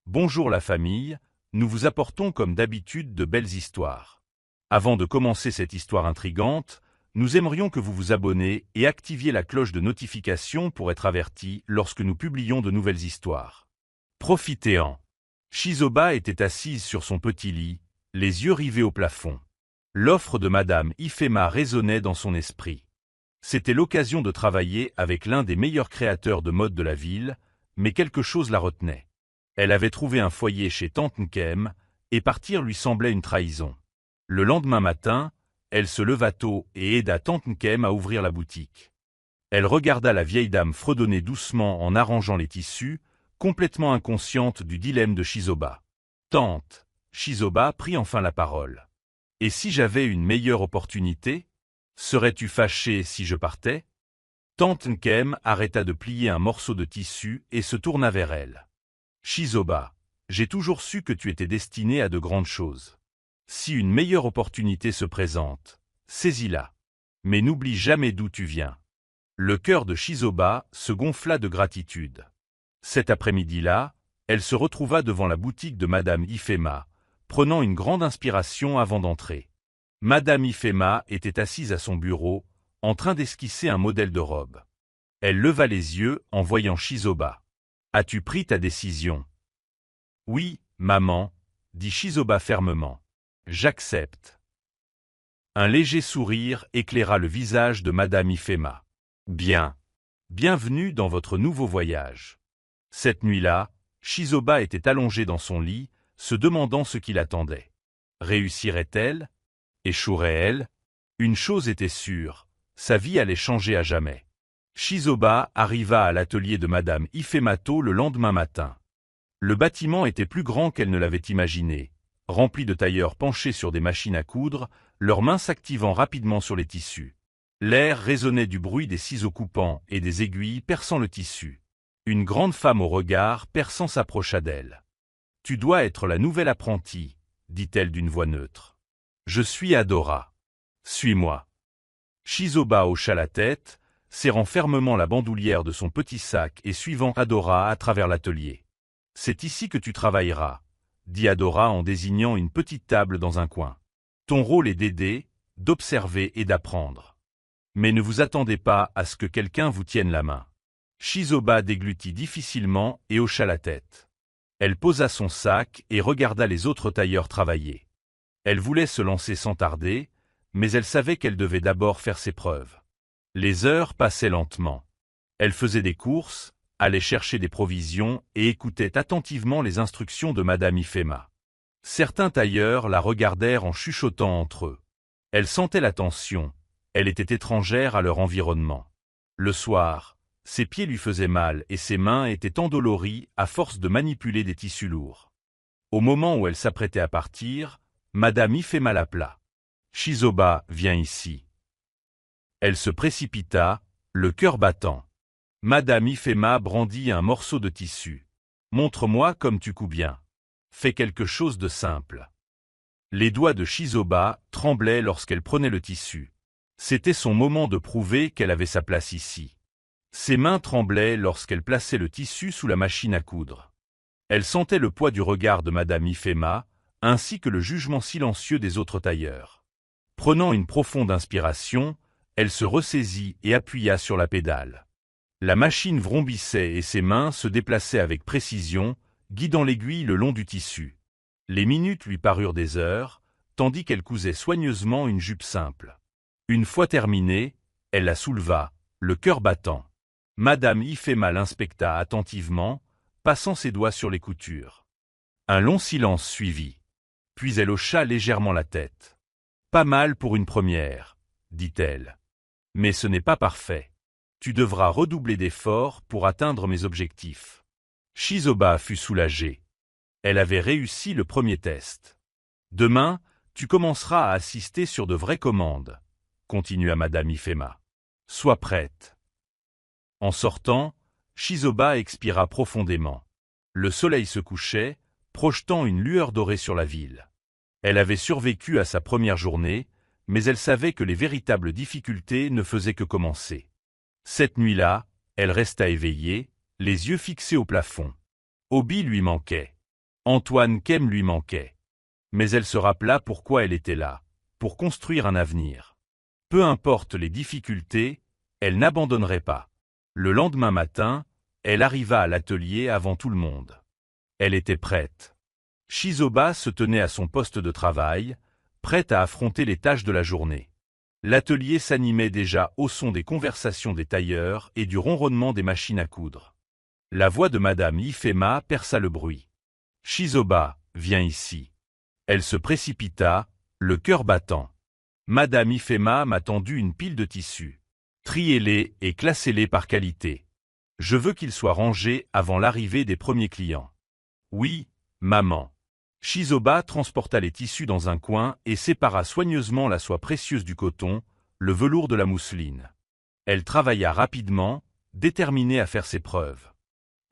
Bonjour la famille, nous vous apportons comme d'habitude de belles histoires. Avant de commencer cette histoire intrigante, nous aimerions que vous vous abonnez et activiez la cloche de notification pour être avertis lorsque nous publions de nouvelles histoires. Profitez-en. Shizoba était assise sur son petit lit, les yeux rivés au plafond. L'offre de Madame Ifema résonnait dans son esprit. C'était l'occasion de travailler avec l'un des meilleurs créateurs de mode de la ville, mais quelque chose la retenait. Elle avait trouvé un foyer chez Tante Nkem, et partir lui semblait une trahison. Le lendemain matin, elle se leva tôt et aida Tante Nkem à ouvrir la boutique. Elle regarda la vieille dame fredonner doucement en arrangeant les tissus, complètement inconsciente du dilemme de Shizoba. « Tante !» Shizoba prit enfin la parole. « Et si j'avais une meilleure opportunité ? Serais-tu fâchée si je partais ?» Tante Nkem arrêta de plier un morceau de tissu et se tourna vers elle. « Shizoba, j'ai toujours su que tu étais destinée à de grandes choses. Si une meilleure opportunité se présente, saisis-la. Mais n'oublie jamais d'où tu viens. » Le cœur de Shizoba se gonfla de gratitude. Cet après-midi-là, elle se retrouva devant la boutique de Madame Ifema, prenant une grande inspiration avant d'entrer. Madame Ifema était assise à son bureau, en train d'esquisser un modèle de robe. Elle leva les yeux en voyant Shizoba. « As-tu pris ta décision ?»« Oui, maman, » dit Shizoba fermement. « J'accepte. » Un léger sourire éclaira le visage de Madame Ifema. « Bien. Bienvenue dans votre nouveau voyage. » Cette nuit-là, Shizoba était allongée dans son lit, se demandant ce qui l'attendait. Réussirait-elle ? Échouerait-elle ? Une chose était sûre, sa vie allait changer à jamais. Shizoba arriva à l'atelier de Madame Ifema tôt le lendemain matin. Le bâtiment était plus grand qu'elle ne l'avait imaginé, rempli de tailleurs penchés sur des machines à coudre, leurs mains s'activant rapidement sur les tissus. L'air résonnait du bruit des ciseaux coupants et des aiguilles perçant le tissu. Une grande femme au regard perçant s'approcha d'elle. « Tu dois être la nouvelle apprentie, » dit-elle d'une voix neutre. « Je suis Adora. Suis-moi. » Shizoba hocha la tête, serrant fermement la bandoulière de son petit sac et suivant Adora à travers l'atelier. « C'est ici que tu travailleras, » dit Adora en désignant une petite table dans un coin. « Ton rôle est d'aider, d'observer et d'apprendre. Mais ne vous attendez pas à ce que quelqu'un vous tienne la main. » Shizoba déglutit difficilement et hocha la tête. Elle posa son sac et regarda les autres tailleurs travailler. Elle voulait se lancer sans tarder, mais elle savait qu'elle devait d'abord faire ses preuves. Les heures passaient lentement. Elle faisait des courses, allait chercher des provisions et écoutait attentivement les instructions de Madame Ifema. Certains tailleurs la regardèrent en chuchotant entre eux. Elle sentait la tension, elle était étrangère à leur environnement. Le soir, ses pieds lui faisaient mal et ses mains étaient endolories à force de manipuler des tissus lourds. Au moment où elle s'apprêtait à partir, Madame Ifema l'appela. « Shizoba, viens ici. » Elle se précipita, le cœur battant. Madame Ifema brandit un morceau de tissu. « Montre-moi comme tu couds bien. Fais quelque chose de simple. » Les doigts de Shizoba tremblaient lorsqu'elle prenait le tissu. C'était son moment de prouver qu'elle avait sa place ici. Ses mains tremblaient lorsqu'elle plaçait le tissu sous la machine à coudre. Elle sentait le poids du regard de Madame Ifema, ainsi que le jugement silencieux des autres tailleurs. Prenant une profonde inspiration, elle se ressaisit et appuya sur la pédale. La machine vrombissait et ses mains se déplaçaient avec précision, guidant l'aiguille le long du tissu. Les minutes lui parurent des heures, tandis qu'elle cousait soigneusement une jupe simple. Une fois terminée, elle la souleva, le cœur battant. Madame Ifema l'inspecta attentivement, passant ses doigts sur les coutures. Un long silence suivit. Puis elle hocha légèrement la tête. « Pas mal pour une première, » dit-elle. « Mais ce n'est pas parfait. Tu devras redoubler d'efforts pour atteindre mes objectifs. » Shizoba fut soulagée. Elle avait réussi le premier test. « Demain, tu commenceras à assister sur de vraies commandes, » continua Madame Ifema. « Sois prête. » En sortant, Shizoba expira profondément. Le soleil se couchait, projetant une lueur dorée sur la ville. Elle avait survécu à sa première journée, mais elle savait que les véritables difficultés ne faisaient que commencer. Cette nuit-là, elle resta éveillée, les yeux fixés au plafond. Obi lui manquait. Antoine Kem lui manquait. Mais elle se rappela pourquoi elle était là, pour construire un avenir. Peu importe les difficultés, elle n'abandonnerait pas. Le lendemain matin, elle arriva à l'atelier avant tout le monde. Elle était prête. Shizoba se tenait à son poste de travail, prête à affronter les tâches de la journée. L'atelier s'animait déjà au son des conversations des tailleurs et du ronronnement des machines à coudre. La voix de Madame Ifema perça le bruit. « Shizoba, viens ici. » Elle se précipita, le cœur battant. Madame Ifema m'a tendu une pile de tissus. Triez-les et classez-les par qualité. Je veux qu'ils soient rangés avant l'arrivée des premiers clients. Oui, maman. Shizoba transporta les tissus dans un coin et sépara soigneusement la soie précieuse du coton, le velours de la mousseline. Elle travailla rapidement, déterminée à faire ses preuves.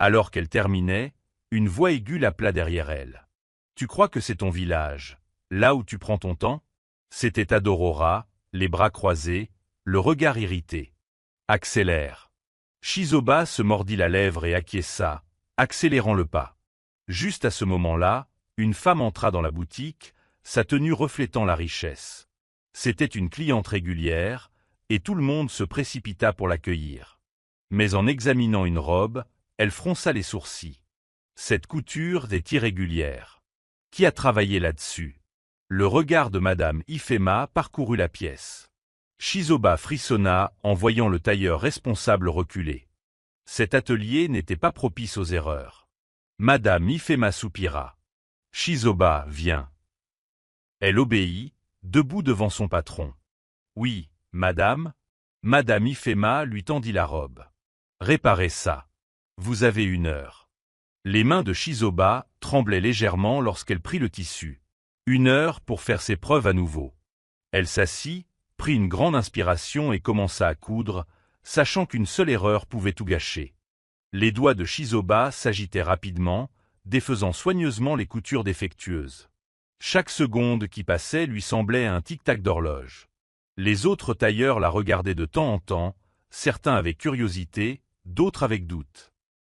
Alors qu'elle terminait, une voix aiguë l'appela derrière elle. « Tu crois que c'est ton village, là où tu prends ton temps ?» C'était Adorora, les bras croisés, le regard irrité. « Accélère !» Shizoba se mordit la lèvre et acquiesça, accélérant le pas. Juste à ce moment-là, une femme entra dans la boutique, sa tenue reflétant la richesse. C'était une cliente régulière, et tout le monde se précipita pour l'accueillir. Mais en examinant une robe, elle fronça les sourcils. Cette couture est irrégulière. Qui a travaillé là-dessus? Le regard de Madame Ifema parcourut la pièce. Shizoba frissonna en voyant le tailleur responsable reculer. Cet atelier n'était pas propice aux erreurs. Madame Ifema soupira. « Shizoba, viens. » Elle obéit, debout devant son patron. « Oui, madame. » Madame Ifema lui tendit la robe. « Réparez ça. Vous avez 1 heure. » Les mains de Shizoba tremblaient légèrement lorsqu'elle prit le tissu. 1 heure pour faire ses preuves à nouveau. Elle s'assit, prit une grande inspiration et commença à coudre, sachant qu'une seule erreur pouvait tout gâcher. Les doigts de Shizoba s'agitaient rapidement, défaisant soigneusement les coutures défectueuses. Chaque seconde qui passait lui semblait un tic-tac d'horloge. Les autres tailleurs la regardaient de temps en temps, certains avec curiosité, d'autres avec doute.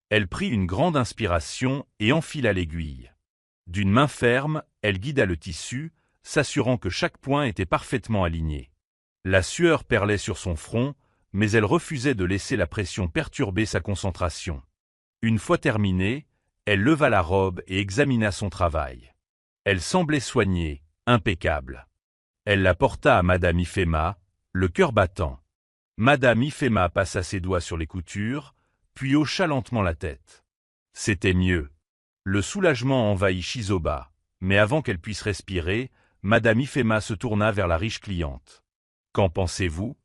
Elle prit une grande inspiration et enfila l'aiguille. D'une main ferme, elle guida le tissu, s'assurant que chaque point était parfaitement aligné. La sueur perlait sur son front, mais elle refusait de laisser la pression perturber sa concentration. Une fois terminée, elle leva la robe et examina son travail. Elle semblait soignée, impeccable. Elle la porta à Madame Ifema, le cœur battant. Madame Ifema passa ses doigts sur les coutures, puis hocha lentement la tête. C'était mieux. Le soulagement envahit Shizoba, mais avant qu'elle puisse respirer, Madame Ifema se tourna vers la riche cliente. « Qu'en pensez-vous »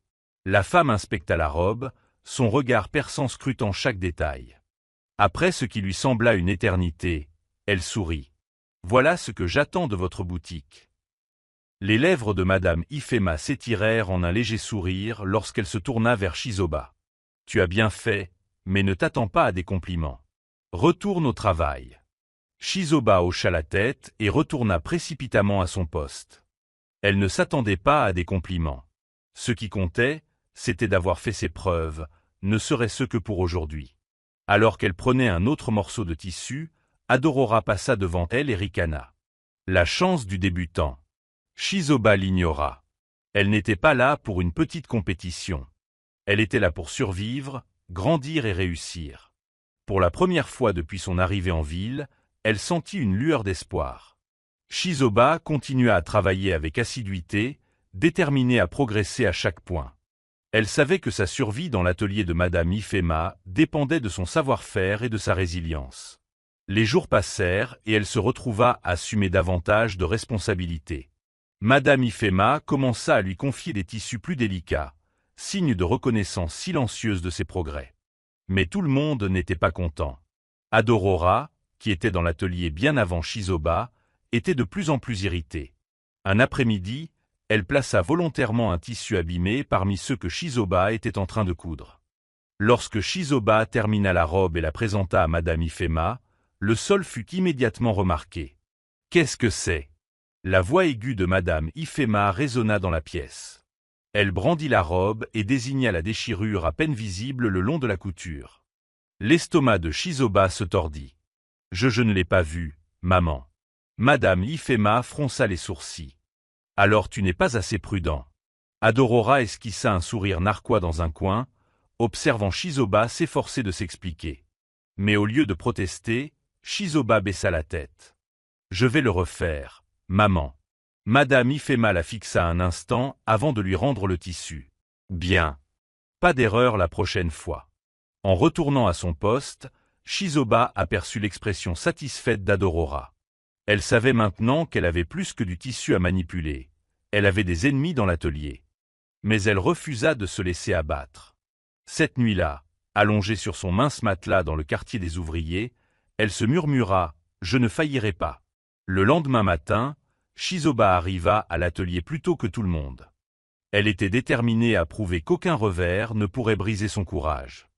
La femme inspecta la robe, son regard perçant scrutant chaque détail. Après ce qui lui sembla une éternité, elle sourit. « Voilà ce que j'attends de votre boutique. » Les lèvres de Madame Ifema s'étirèrent en un léger sourire lorsqu'elle se tourna vers Shizoba. « Tu as bien fait, mais ne t'attends pas à des compliments. Retourne au travail. » Shizoba hocha la tête et retourna précipitamment à son poste. Elle ne s'attendait pas à des compliments. Ce qui comptait, c'était d'avoir fait ses preuves, ne serait-ce que pour aujourd'hui. Alors qu'elle prenait un autre morceau de tissu, Adorora passa devant elle et ricana. La chance du débutant. Shizoba l'ignora. Elle n'était pas là pour une petite compétition. Elle était là pour survivre, grandir et réussir. Pour la première fois depuis son arrivée en ville, elle sentit une lueur d'espoir. Shizoba continua à travailler avec assiduité, déterminée à progresser à chaque point. Elle savait que sa survie dans l'atelier de Madame Ifema dépendait de son savoir-faire et de sa résilience. Les jours passèrent et elle se retrouva à assumer davantage de responsabilités. Madame Ifema commença à lui confier des tissus plus délicats, signe de reconnaissance silencieuse de ses progrès. Mais tout le monde n'était pas content. Adorora, qui était dans l'atelier bien avant Shizoba, était de plus en plus irritée. Un après-midi, elle plaça volontairement un tissu abîmé parmi ceux que Shizoba était en train de coudre. Lorsque Shizoba termina la robe et la présenta à Madame Ifema, le sol fut immédiatement remarqué. « Qu'est-ce que c'est » La voix aiguë de Madame Ifema résonna dans la pièce. Elle brandit la robe et désigna la déchirure à peine visible le long de la couture. L'estomac de Shizoba se tordit. « Je ne l'ai pas vu, Maman. Madame Ifema fronça les sourcils. Alors tu n'es pas assez prudent. Adorora esquissa un sourire narquois dans un coin, observant Shizoba s'efforcer de s'expliquer. Mais au lieu de protester, Shizoba baissa la tête. Je vais le refaire, maman. Madame Ifema la fixa un instant avant de lui rendre le tissu. Bien. Pas d'erreur la prochaine fois. En retournant à son poste, Shizoba aperçut l'expression satisfaite d'Adorora. Elle savait maintenant qu'elle avait plus que du tissu à manipuler. Elle avait des ennemis dans l'atelier. Mais elle refusa de se laisser abattre. Cette nuit-là, allongée sur son mince matelas dans le quartier des ouvriers, elle se murmura « Je ne faillirai pas ». Le lendemain matin, Shizoba arriva à l'atelier plus tôt que tout le monde. Elle était déterminée à prouver qu'aucun revers ne pourrait briser son courage.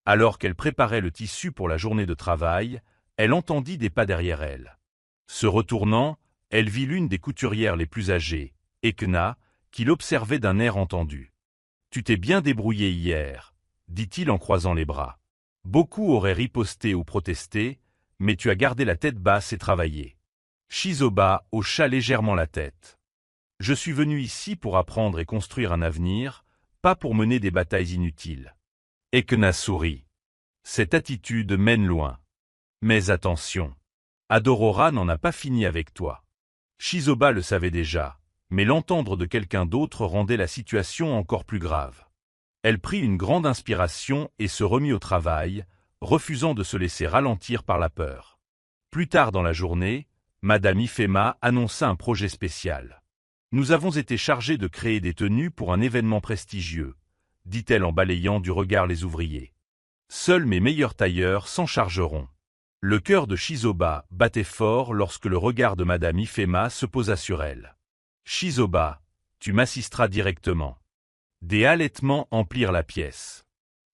Alors qu'elle préparait le tissu pour la journée de travail, elle entendit des pas derrière elle. Se retournant, elle vit l'une des couturières les plus âgées, Ekna, qui l'observait d'un air entendu. « Tu t'es bien débrouillé hier », dit-il en croisant les bras. Beaucoup auraient riposté ou protesté, mais tu as gardé la tête basse et travaillé. Shizoba hocha légèrement la tête. « Je suis venu ici pour apprendre et construire un avenir, pas pour mener des batailles inutiles. » Ekna sourit. Cette attitude mène loin. Mais attention, Adorora n'en a pas fini avec toi. Shizoba le savait déjà, mais l'entendre de quelqu'un d'autre rendait la situation encore plus grave. Elle prit une grande inspiration et se remit au travail, refusant de se laisser ralentir par la peur. Plus tard dans la journée, Madame Ifema annonça un projet spécial. « Nous avons été chargés de créer des tenues pour un événement prestigieux, » dit-elle en balayant du regard les ouvriers. « Seuls mes meilleurs tailleurs s'en chargeront. » Le cœur de Shizoba battait fort lorsque le regard de Madame Ifema se posa sur elle. « Shizoba, tu m'assisteras directement. » Des halètements emplirent la pièce.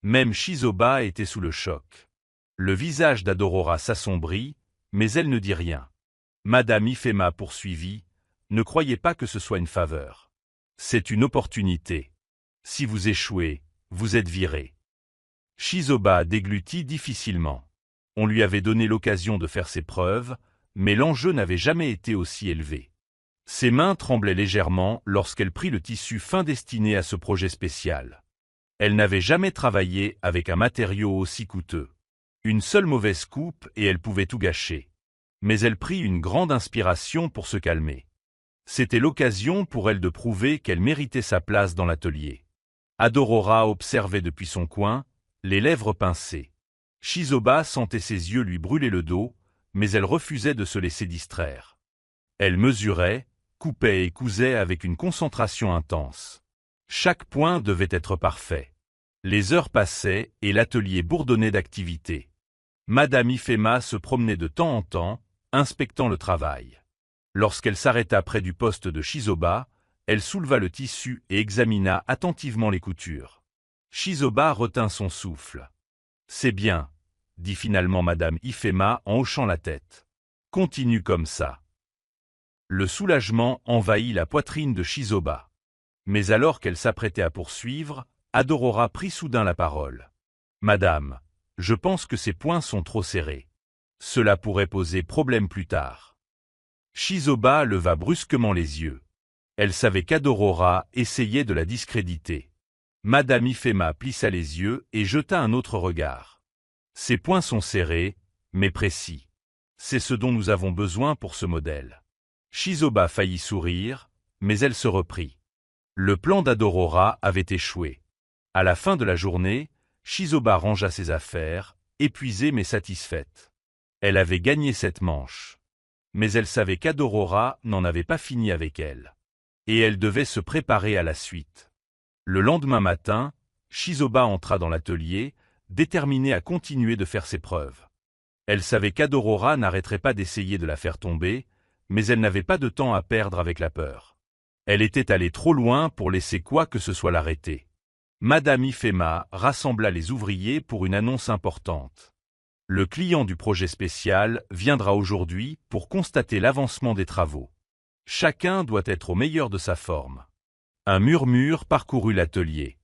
Même Shizoba était sous le choc. Le visage d'Adorora s'assombrit, mais elle ne dit rien. Madame Ifema poursuivit, « Ne croyez pas que ce soit une faveur. C'est une opportunité. Si vous échouez, vous êtes viré. » Shizoba déglutit difficilement. On lui avait donné l'occasion de faire ses preuves, mais l'enjeu n'avait jamais été aussi élevé. Ses mains tremblaient légèrement lorsqu'elle prit le tissu fin destiné à ce projet spécial. Elle n'avait jamais travaillé avec un matériau aussi coûteux. Une seule mauvaise coupe et elle pouvait tout gâcher. Mais elle prit une grande inspiration pour se calmer. C'était l'occasion pour elle de prouver qu'elle méritait sa place dans l'atelier. Adorora observait depuis son coin, les lèvres pincées. Shizoba sentait ses yeux lui brûler le dos, mais elle refusait de se laisser distraire. Elle mesurait, coupait et cousait avec une concentration intense. Chaque point devait être parfait. Les heures passaient et l'atelier bourdonnait d'activité. Madame Ifema se promenait de temps en temps, inspectant le travail. Lorsqu'elle s'arrêta près du poste de Shizoba, elle souleva le tissu et examina attentivement les coutures. Shizoba retint son souffle. « C'est bien, » dit finalement Madame Ifema en hochant la tête. « Continue comme ça. » Le soulagement envahit la poitrine de Shizoba. Mais alors qu'elle s'apprêtait à poursuivre, Adorora prit soudain la parole. « Madame, je pense que ces points sont trop serrés. Cela pourrait poser problème plus tard. » Shizoba leva brusquement les yeux. Elle savait qu'Adorora essayait de la discréditer. Madame Ifema plissa les yeux et jeta un autre regard. « Ces points sont serrés, mais précis. C'est ce dont nous avons besoin pour ce modèle. » Shizoba faillit sourire, mais elle se reprit. Le plan d'Adorora avait échoué. À la fin de la journée, Shizoba rangea ses affaires, épuisée mais satisfaite. Elle avait gagné cette manche. Mais elle savait qu'Adorora n'en avait pas fini avec elle. Et elle devait se préparer à la suite. Le lendemain matin, Shizoba entra dans l'atelier, déterminée à continuer de faire ses preuves. Elle savait qu'Adorora n'arrêterait pas d'essayer de la faire tomber, mais elle n'avait pas de temps à perdre avec la peur. Elle était allée trop loin pour laisser quoi que ce soit l'arrêter. Madame Ifema rassembla les ouvriers pour une annonce importante. Le client du projet spécial viendra aujourd'hui pour constater l'avancement des travaux. Chacun doit être au meilleur de sa forme. Un murmure parcourut l'atelier.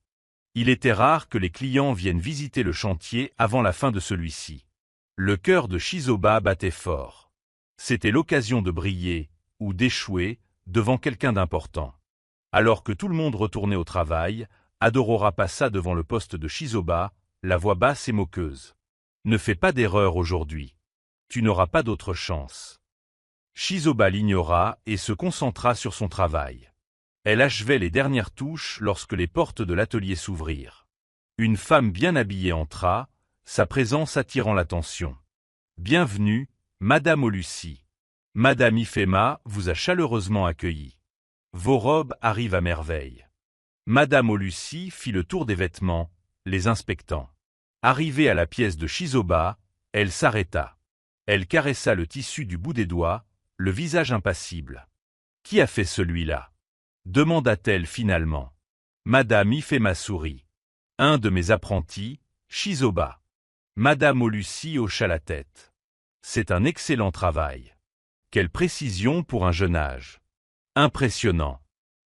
Il était rare que les clients viennent visiter le chantier avant la fin de celui-ci. Le cœur de Shizoba battait fort. C'était l'occasion de briller, ou d'échouer, devant quelqu'un d'important. Alors que tout le monde retournait au travail, Adorora passa devant le poste de Shizoba, la voix basse et moqueuse. « Ne fais pas d'erreur aujourd'hui. Tu n'auras pas d'autre chance. » Shizoba l'ignora et se concentra sur son travail. Elle achevait les dernières touches lorsque les portes de l'atelier s'ouvrirent. Une femme bien habillée entra, sa présence attirant l'attention. « Bienvenue, Madame Olusi. Madame Ifema vous a chaleureusement accueilli. Vos robes arrivent à merveille. » Madame Olusi fit le tour des vêtements, les inspectant. Arrivée à la pièce de Shizoba, elle s'arrêta. Elle caressa le tissu du bout des doigts, le visage impassible. « Qui a fait celui-là » demanda-t-elle finalement. Madame Ifema sourit. « Un de mes apprentis, Shizoba. » Madame Olusi hocha la tête. « C'est un excellent travail. Quelle précision pour un jeune âge. Impressionnant. »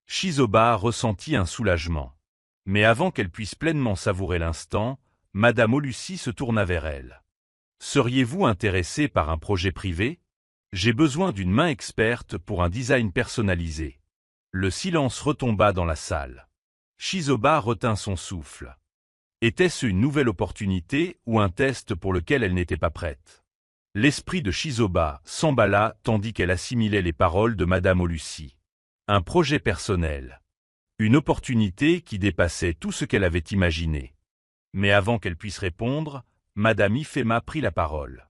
Shizoba ressentit un soulagement. Mais avant qu'elle puisse pleinement savourer l'instant, Madame Olusi se tourna vers elle. « Seriez-vous intéressé par un projet privé ? J'ai besoin d'une main experte pour un design personnalisé. » Le silence retomba dans la salle. Shizoba retint son souffle. Était-ce une nouvelle opportunité ou un test pour lequel elle n'était pas prête? L'esprit de Shizoba s'emballa tandis qu'elle assimilait les paroles de Madame Olusi. Un projet personnel. Une opportunité qui dépassait tout ce qu'elle avait imaginé. Mais avant qu'elle puisse répondre, Madame Ifema prit la parole.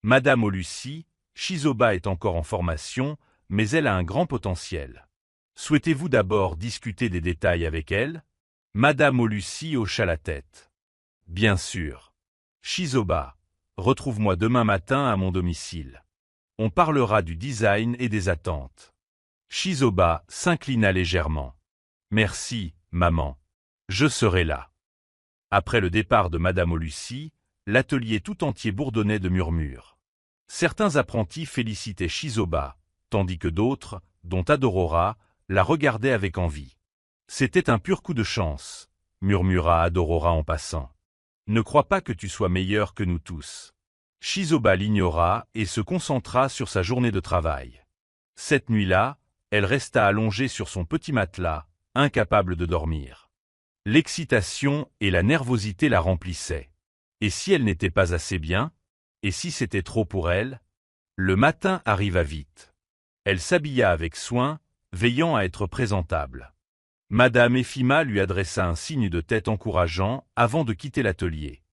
Madame Olusi, Shizoba est encore en formation, mais elle a un grand potentiel. Souhaitez-vous d'abord discuter des détails avec elle? Madame Olusi hocha la tête. Bien sûr. Shizoba, retrouve-moi demain matin à mon domicile. On parlera du design et des attentes. Shizoba s'inclina légèrement. Merci, maman. Je serai là. Après le départ de Madame Olusi, l'atelier tout entier bourdonnait de murmures. Certains apprentis félicitaient Shizoba, tandis que d'autres, dont Adorora, la regardaient avec envie. C'était un pur coup de chance, murmura Adorora en passant. Ne crois pas que tu sois meilleur que nous tous. Shizoba l'ignora et se concentra sur sa journée de travail. Cette nuit-là, elle resta allongée sur son petit matelas, incapable de dormir. L'excitation et la nervosité la remplissaient. Et si elle n'était pas assez bien? Et si c'était trop pour elle? Le matin arriva vite. Elle s'habilla avec soin, veillant à être présentable. Madame Ifema lui adressa un signe de tête encourageant avant de quitter l'atelier.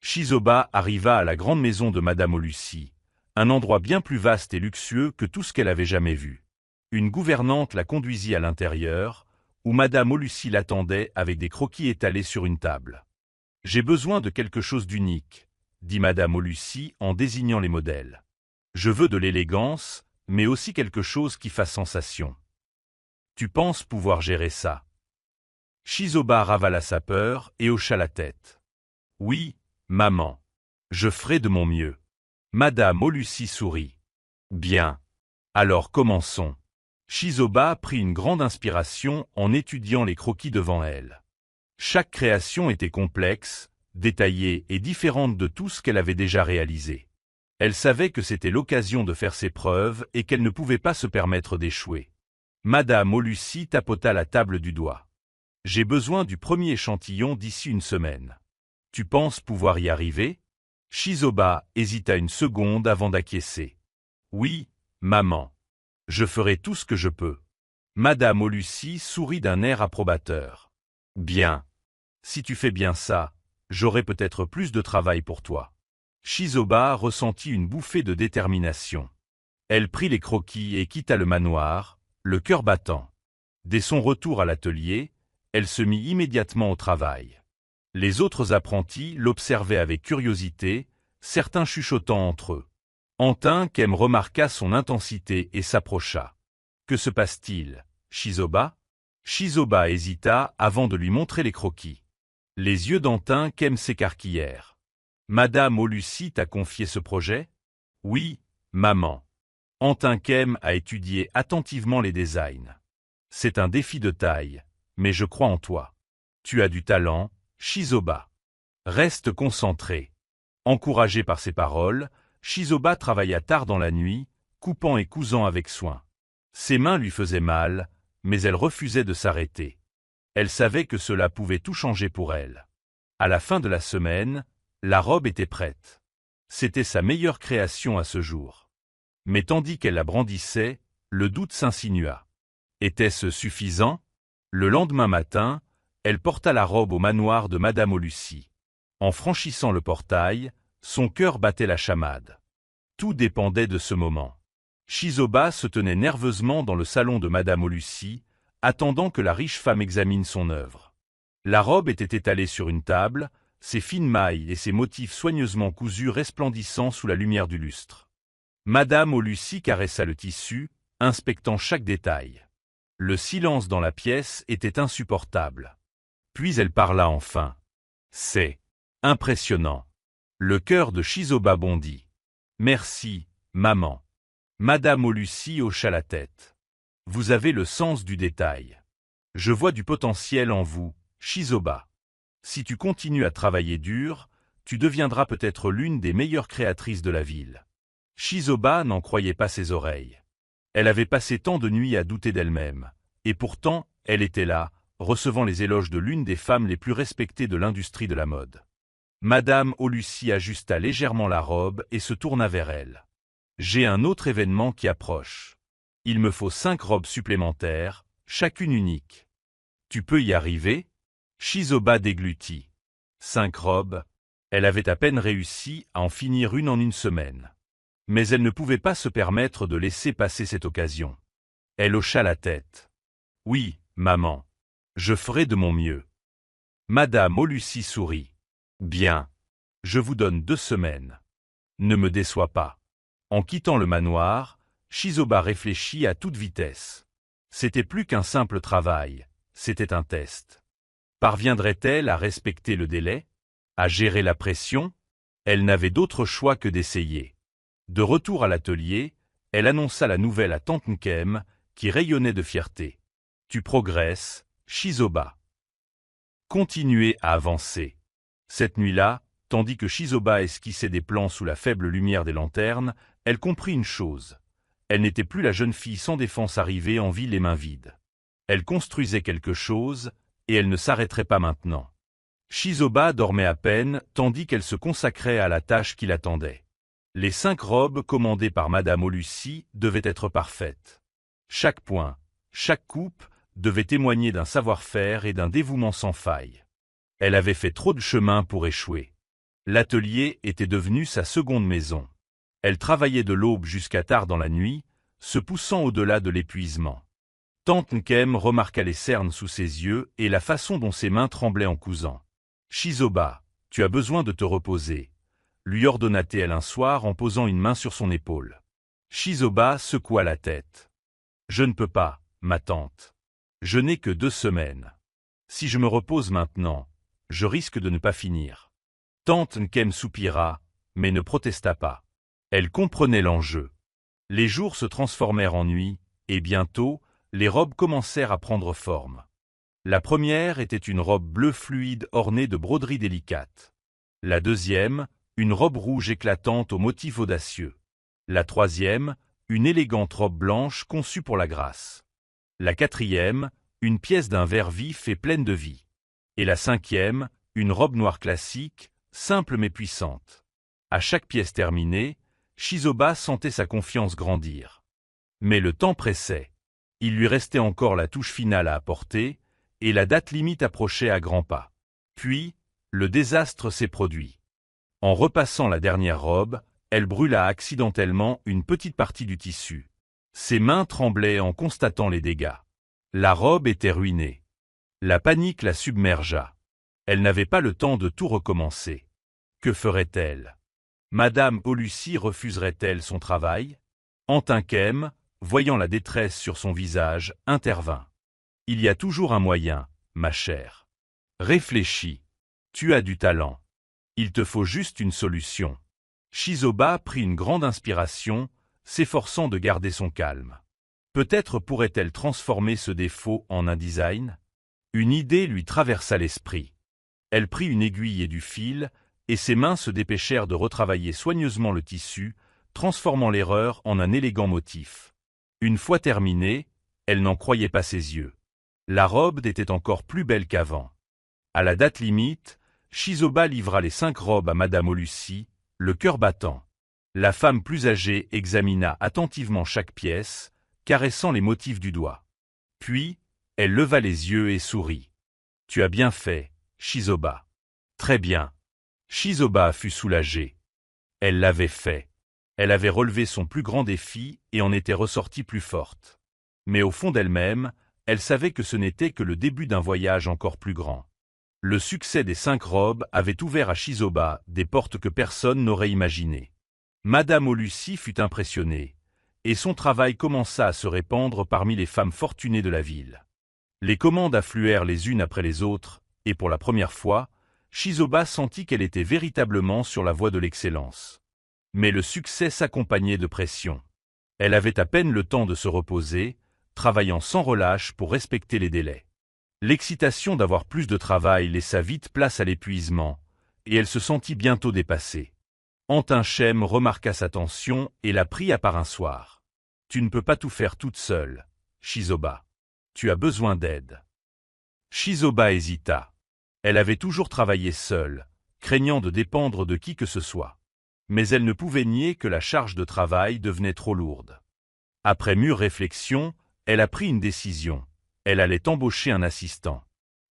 Shizoba arriva à la grande maison de Madame Olusi, un endroit bien plus vaste et luxueux que tout ce qu'elle avait jamais vu. Une gouvernante la conduisit à l'intérieur, où Madame Olusi l'attendait avec des croquis étalés sur une table. « J'ai besoin de quelque chose d'unique, » dit Madame Olusi en désignant les modèles. « Je veux de l'élégance, mais aussi quelque chose qui fasse sensation. Tu penses pouvoir gérer ça ?» Shizoba ravala sa peur et hocha la tête. « Oui, maman. Je ferai de mon mieux. » Madame Olusi sourit. « Bien. Alors commençons. » Shizoba prit une grande inspiration en étudiant les croquis devant elle. Chaque création était complexe, détaillée et différente de tout ce qu'elle avait déjà réalisé. Elle savait que c'était l'occasion de faire ses preuves et qu'elle ne pouvait pas se permettre d'échouer. Madame Olusi tapota la table du doigt. « J'ai besoin du premier échantillon d'ici une semaine. Tu penses pouvoir y arriver ?» Shizoba hésita une seconde avant d'acquiescer. « Oui, maman. Je ferai tout ce que je peux. » Madame Olusi sourit d'un air approbateur. « Bien. Si tu fais bien ça, j'aurai peut-être plus de travail pour toi. » Shizoba ressentit une bouffée de détermination. Elle prit les croquis et quitta le manoir, le cœur battant. Dès son retour à l'atelier, elle se mit immédiatement au travail. Les autres apprentis l'observaient avec curiosité, certains chuchotant entre eux. Antin-kem remarqua son intensité et s'approcha. « Que se passe-t-il, Shizoba ?» Shizoba hésita avant de lui montrer les croquis. Les yeux d'Antin-kem s'écarquillèrent. « Madame Olusi t'a confié ce projet ?»« Oui, maman. » Antin-kem a étudié attentivement les designs. « C'est un défi de taille, mais je crois en toi. Tu as du talent, Shizoba. Reste concentré. » Encouragé par ses paroles, Shizoba travailla tard dans la nuit, coupant et cousant avec soin. Ses mains lui faisaient mal, mais elle refusait de s'arrêter. Elle savait que cela pouvait tout changer pour elle. À la fin de la semaine, la robe était prête. C'était sa meilleure création à ce jour. Mais tandis qu'elle la brandissait, le doute s'insinua. Était-ce suffisant? Le lendemain matin, elle porta la robe au manoir de Madame Au-Lucy. En franchissant le portail, son cœur battait la chamade. Tout dépendait de ce moment. Shizoba se tenait nerveusement dans le salon de Madame Au-Lucy, attendant que la riche femme examine son œuvre. La robe était étalée sur une table, ses fines mailles et ses motifs soigneusement cousus resplendissant sous la lumière du lustre. Madame Au-Lucy caressa le tissu, inspectant chaque détail. Le silence dans la pièce était insupportable. Puis elle parla enfin. « C'est impressionnant. » Le cœur de Shizoba bondit. « Merci, maman. » Madame Au-Lucy hocha la tête. « Vous avez le sens du détail. Je vois du potentiel en vous, Shizoba. Si tu continues à travailler dur, tu deviendras peut-être l'une des meilleures créatrices de la ville. » Shizoba n'en croyait pas ses oreilles. Elle avait passé tant de nuits à douter d'elle-même, et pourtant, elle était là, recevant les éloges de l'une des femmes les plus respectées de l'industrie de la mode. Madame Au-Lucy ajusta légèrement la robe et se tourna vers elle. « J'ai un autre événement qui approche. Il me faut 5 robes supplémentaires, chacune unique. Tu peux y arriver ?» Shizoba déglutit. 5 robes. Elle avait à peine réussi à en finir une en une semaine. Mais elle ne pouvait pas se permettre de laisser passer cette occasion. Elle hocha la tête. « Oui, maman. Je ferai de mon mieux. » Madame Au-Lucy sourit. « Bien. Je vous donne 2 semaines. Ne me déçois pas. » En quittant le manoir, Shizoba réfléchit à toute vitesse. C'était plus qu'un simple travail, c'était un test. Parviendrait-elle à respecter le délai? À gérer la pression? Elle n'avait d'autre choix que d'essayer. De retour à l'atelier, elle annonça la nouvelle à Tante Nkem, qui rayonnait de fierté. « Tu progresses, Shizoba. » Continuez à avancer. Cette nuit-là, tandis que Shizoba esquissait des plans sous la faible lumière des lanternes, elle comprit une chose. Elle n'était plus la jeune fille sans défense arrivée en ville les mains vides. Elle construisait quelque chose, et elle ne s'arrêterait pas maintenant. Shizoba dormait à peine, tandis qu'elle se consacrait à la tâche qui l'attendait. Les 5 robes commandées par Madame Au-Lucy devaient être parfaites. Chaque point, chaque coupe, devait témoigner d'un savoir-faire et d'un dévouement sans faille. Elle avait fait trop de chemin pour échouer. L'atelier était devenu sa seconde maison. Elle travaillait de l'aube jusqu'à tard dans la nuit, se poussant au-delà de l'épuisement. Tante Nkem remarqua les cernes sous ses yeux et la façon dont ses mains tremblaient en cousant. « Shizoba, tu as besoin de te reposer », lui ordonna-t-elle un soir en posant une main sur son épaule. Shizoba secoua la tête. « Je ne peux pas, ma tante. Je n'ai que 2 semaines. Si je me repose maintenant, je risque de ne pas finir. » Tante Nkem soupira, mais ne protesta pas. Elle comprenait l'enjeu. Les jours se transformèrent en nuit, et bientôt, les robes commencèrent à prendre forme. La première était une robe bleue fluide ornée de broderies délicates. La deuxième, une robe rouge éclatante aux motifs audacieux. La troisième, une élégante robe blanche conçue pour la grâce. La quatrième, une pièce d'un vert vif et pleine de vie. Et la cinquième, une robe noire classique, simple mais puissante. À chaque pièce terminée, Shizoba sentait sa confiance grandir. Mais le temps pressait. Il lui restait encore la touche finale à apporter, et la date limite approchait à grands pas. Puis, le désastre s'est produit. En repassant la dernière robe, elle brûla accidentellement une petite partie du tissu. Ses mains tremblaient en constatant les dégâts. La robe était ruinée. La panique la submergea. Elle n'avait pas le temps de tout recommencer. Que ferait-elle? Madame Au-Lucy refuserait-elle son travail? Tante Nkem, voyant la détresse sur son visage, intervint. « Il y a toujours un moyen, ma chère. Réfléchis. Tu as du talent. Il te faut juste une solution. » Shizoba prit une grande inspiration, s'efforçant de garder son calme. Peut-être pourrait-elle transformer ce défaut en un design? Une idée lui traversa l'esprit. Elle prit une aiguille et du fil, et ses mains se dépêchèrent de retravailler soigneusement le tissu, transformant l'erreur en un élégant motif. Une fois terminée, elle n'en croyait pas ses yeux. La robe était encore plus belle qu'avant. À la date limite, Shizoba livra les 5 robes à Madame Olusi, le cœur battant. La femme plus âgée examina attentivement chaque pièce, caressant les motifs du doigt. Puis, elle leva les yeux et sourit. « Tu as bien fait, Shizoba. »« Très bien. » Shizoba fut soulagée. Elle l'avait fait. Elle avait relevé son plus grand défi et en était ressortie plus forte. Mais au fond d'elle-même, elle savait que ce n'était que le début d'un voyage encore plus grand. Le succès des 5 robes avait ouvert à Shizoba des portes que personne n'aurait imaginées. Madame Olusi fut impressionnée, et son travail commença à se répandre parmi les femmes fortunées de la ville. Les commandes affluèrent les unes après les autres, et pour la première fois, Shizoba sentit qu'elle était véritablement sur la voie de l'excellence. Mais le succès s'accompagnait de pression. Elle avait à peine le temps de se reposer, travaillant sans relâche pour respecter les délais. L'excitation d'avoir plus de travail laissa vite place à l'épuisement, et elle se sentit bientôt dépassée. Antinchem remarqua sa tension et la pria par un soir. « Tu ne peux pas tout faire toute seule, Shizoba. Tu as besoin d'aide. » Shizoba hésita. Elle avait toujours travaillé seule, craignant de dépendre de qui que ce soit. Mais elle ne pouvait nier que la charge de travail devenait trop lourde. Après mûre réflexion, elle a pris une décision. Elle allait embaucher un assistant.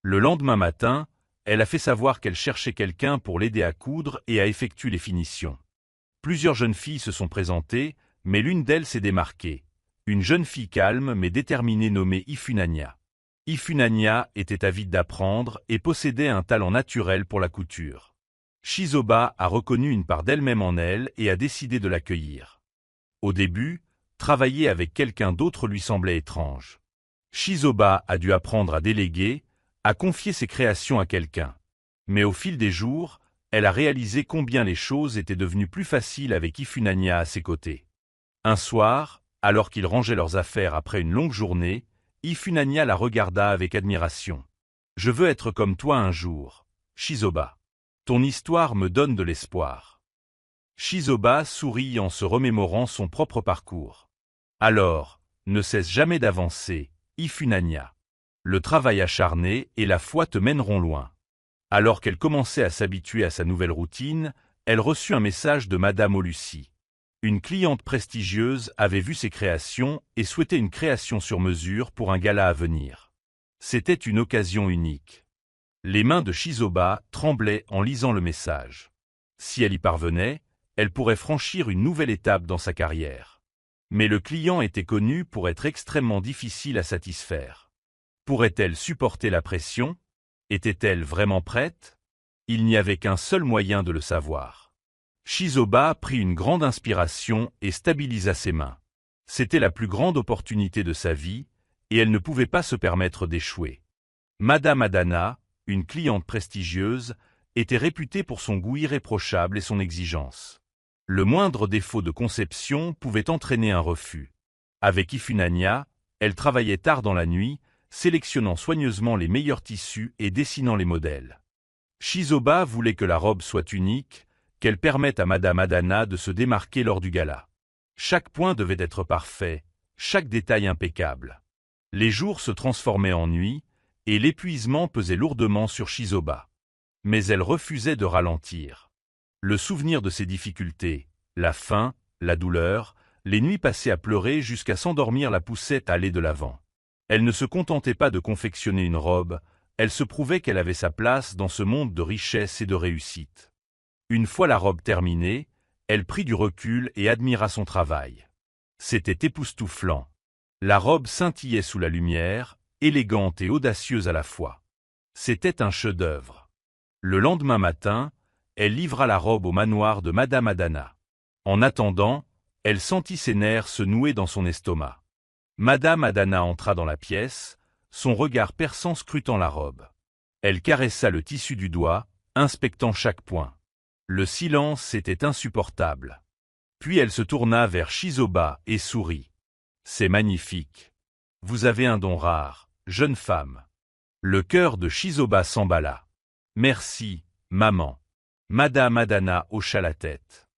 Le lendemain matin, elle a fait savoir qu'elle cherchait quelqu'un pour l'aider à coudre et à effectuer les finitions. Plusieurs jeunes filles se sont présentées, mais l'une d'elles s'est démarquée. Une jeune fille calme mais déterminée nommée Ifunanya. Ifunanya était avide d'apprendre et possédait un talent naturel pour la couture. Shizoba a reconnu une part d'elle-même en elle et a décidé de l'accueillir. Au début, travailler avec quelqu'un d'autre lui semblait étrange. Shizoba a dû apprendre à déléguer, à confier ses créations à quelqu'un. Mais au fil des jours, elle a réalisé combien les choses étaient devenues plus faciles avec Ifunanya à ses côtés. Un soir, alors qu'ils rangeaient leurs affaires après une longue journée, Ifunanya la regarda avec admiration. « Je veux être comme toi un jour, Shizoba. Ton histoire me donne de l'espoir. » Shizoba sourit en se remémorant son propre parcours. « Alors, ne cesse jamais d'avancer, Ifunanya. Le travail acharné et la foi te mèneront loin. » Alors qu'elle commençait à s'habituer à sa nouvelle routine, elle reçut un message de Madame Olusi. Une cliente prestigieuse avait vu ses créations et souhaitait une création sur mesure pour un gala à venir. C'était une occasion unique. Les mains de Shizoba tremblaient en lisant le message. Si elle y parvenait, elle pourrait franchir une nouvelle étape dans sa carrière. Mais le client était connu pour être extrêmement difficile à satisfaire. Pourrait-elle supporter la pression? Était-elle vraiment prête? Il n'y avait qu'un seul moyen de le savoir. Shizoba prit une grande inspiration et stabilisa ses mains. C'était la plus grande opportunité de sa vie, et elle ne pouvait pas se permettre d'échouer. Madame Adana, une cliente prestigieuse, était réputée pour son goût irréprochable et son exigence. Le moindre défaut de conception pouvait entraîner un refus. Avec Ifunanya, elle travaillait tard dans la nuit, sélectionnant soigneusement les meilleurs tissus et dessinant les modèles. Shizoba voulait que la robe soit unique, qu'elle permette à Madame Adana de se démarquer lors du gala. Chaque point devait être parfait, chaque détail impeccable. Les jours se transformaient en nuit, et l'épuisement pesait lourdement sur Shizoba. Mais elle refusait de ralentir. Le souvenir de ses difficultés, la faim, la douleur, les nuits passées à pleurer jusqu'à s'endormir la poussaient à aller de l'avant. Elle ne se contentait pas de confectionner une robe, elle se prouvait qu'elle avait sa place dans ce monde de richesse et de réussite. Une fois la robe terminée, elle prit du recul et admira son travail. C'était époustouflant. La robe scintillait sous la lumière, élégante et audacieuse à la fois. C'était un chef-d'œuvre. Le lendemain matin, elle livra la robe au manoir de Madame Adana. En attendant, elle sentit ses nerfs se nouer dans son estomac. Madame Adana entra dans la pièce, son regard perçant scrutant la robe. Elle caressa le tissu du doigt, inspectant chaque point. Le silence était insupportable. Puis elle se tourna vers Shizoba et sourit. « C'est magnifique. Vous avez un don rare, jeune femme. » Le cœur de Shizoba s'emballa. « Merci, maman. » Madame Adana hocha la tête.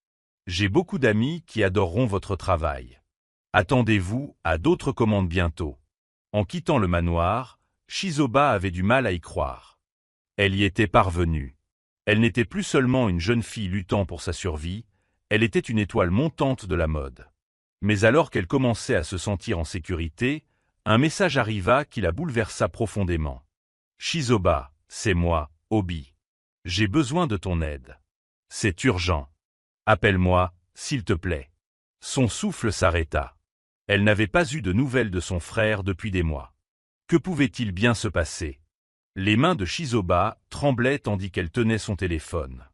J'ai beaucoup d'amis qui adoreront votre travail. Attendez-vous à d'autres commandes bientôt. En quittant le manoir, Shizoba avait du mal à y croire. Elle y était parvenue. Elle n'était plus seulement une jeune fille luttant pour sa survie, elle était une étoile montante de la mode. Mais alors qu'elle commençait à se sentir en sécurité, un message arriva qui la bouleversa profondément. « Shizoba, c'est moi, Obi. J'ai besoin de ton aide. C'est urgent. Appelle-moi, s'il te plaît. » Son souffle s'arrêta. Elle n'avait pas eu de nouvelles de son frère depuis des mois. Que pouvait-il bien se passer? Les mains de Shizoba tremblaient tandis qu'elle tenait son téléphone.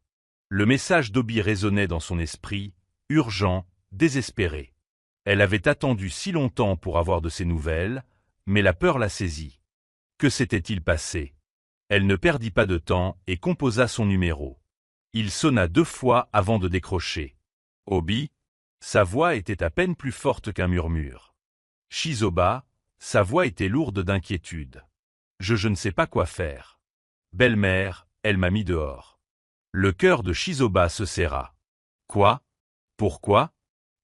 Le message d'Obi résonnait dans son esprit, urgent, désespéré. Elle avait attendu si longtemps pour avoir de ses nouvelles, mais la peur la saisit. Que s'était-il passé? Elle ne perdit pas de temps et composa son numéro. Il sonna 2 fois avant de décrocher. Obi? Sa voix était à peine plus forte qu'un murmure. Shizoba? Sa voix était lourde d'inquiétude. Je ne sais pas quoi faire. Belle-mère, elle m'a mis dehors. Le cœur de Shizoba se serra. Quoi? Pourquoi?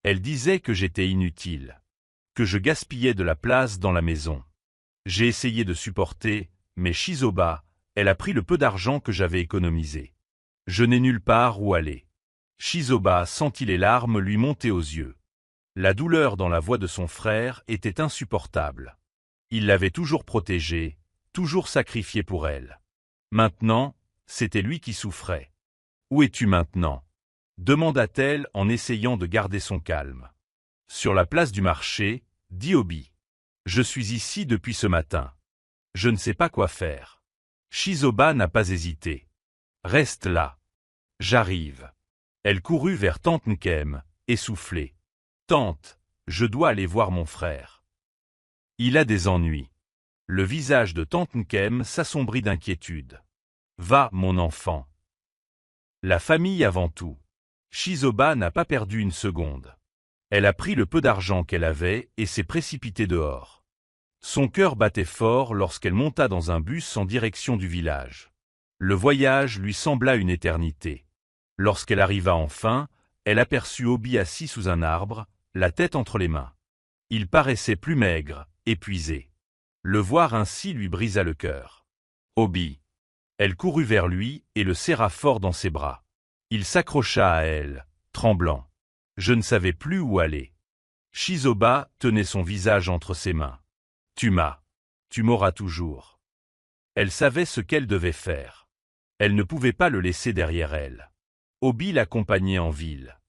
Elle disait que j'étais inutile. Que je gaspillais de la place dans la maison. J'ai essayé de supporter, mais Shizoba, elle a pris le peu d'argent que j'avais économisé. Je n'ai nulle part où aller. Shizoba sentit les larmes lui monter aux yeux. La douleur dans la voix de son frère était insupportable. Il l'avait toujours protégée, toujours sacrifiée pour elle. Maintenant, c'était lui qui souffrait. « Où es-tu maintenant » demanda-t-elle en essayant de garder son calme. « Sur la place du marché, » dit Obi. « Je suis ici depuis ce matin. Je ne sais pas quoi faire. » Shizoba n'a pas hésité. « Reste là. J'arrive. » Elle courut vers Tante Nkem, essoufflée. « Tante, je dois aller voir mon frère. Il a des ennuis. » Le visage de Tante Nkem s'assombrit d'inquiétude. « Va, mon enfant. La famille avant tout. » Shizoba n'a pas perdu une seconde. Elle a pris le peu d'argent qu'elle avait et s'est précipitée dehors. Son cœur battait fort lorsqu'elle monta dans un bus en direction du village. Le voyage lui sembla une éternité. Lorsqu'elle arriva enfin, elle aperçut Obi assis sous un arbre, la tête entre les mains. Il paraissait plus maigre, épuisé. Le voir ainsi lui brisa le cœur. « Obi !» Elle courut vers lui et le serra fort dans ses bras. Il s'accrocha à elle, tremblant. Je ne savais plus où aller. Shizoba tenait son visage entre ses mains. « Tu m'auras toujours. » Elle savait ce qu'elle devait faire. Elle ne pouvait pas le laisser derrière elle. Obi l'accompagnait en ville.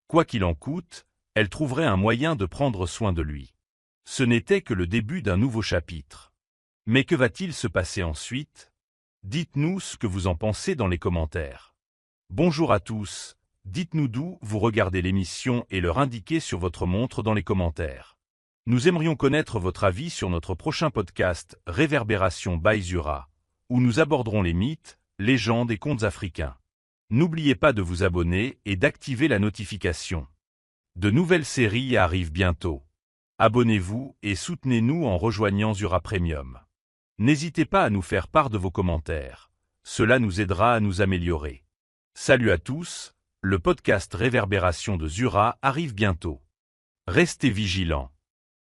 Quoi qu'il en coûte, elle trouverait un moyen de prendre soin de lui. Ce n'était que le début d'un nouveau chapitre. Mais que va-t-il se passer ensuite? Dites-nous ce que vous en pensez dans les commentaires. Bonjour à tous, dites-nous d'où vous regardez l'émission et leur indiquez sur votre montre dans les commentaires. Nous aimerions connaître votre avis sur notre prochain podcast Réverbération by Zura, où nous aborderons les mythes, légendes et contes africains. N'oubliez pas de vous abonner et d'activer la notification. De nouvelles séries arrivent bientôt. Abonnez-vous et soutenez-nous en rejoignant Zura Premium. N'hésitez pas à nous faire part de vos commentaires. Cela nous aidera à nous améliorer. Salut à tous, le podcast Réverbération de Zura arrive bientôt. Restez vigilants.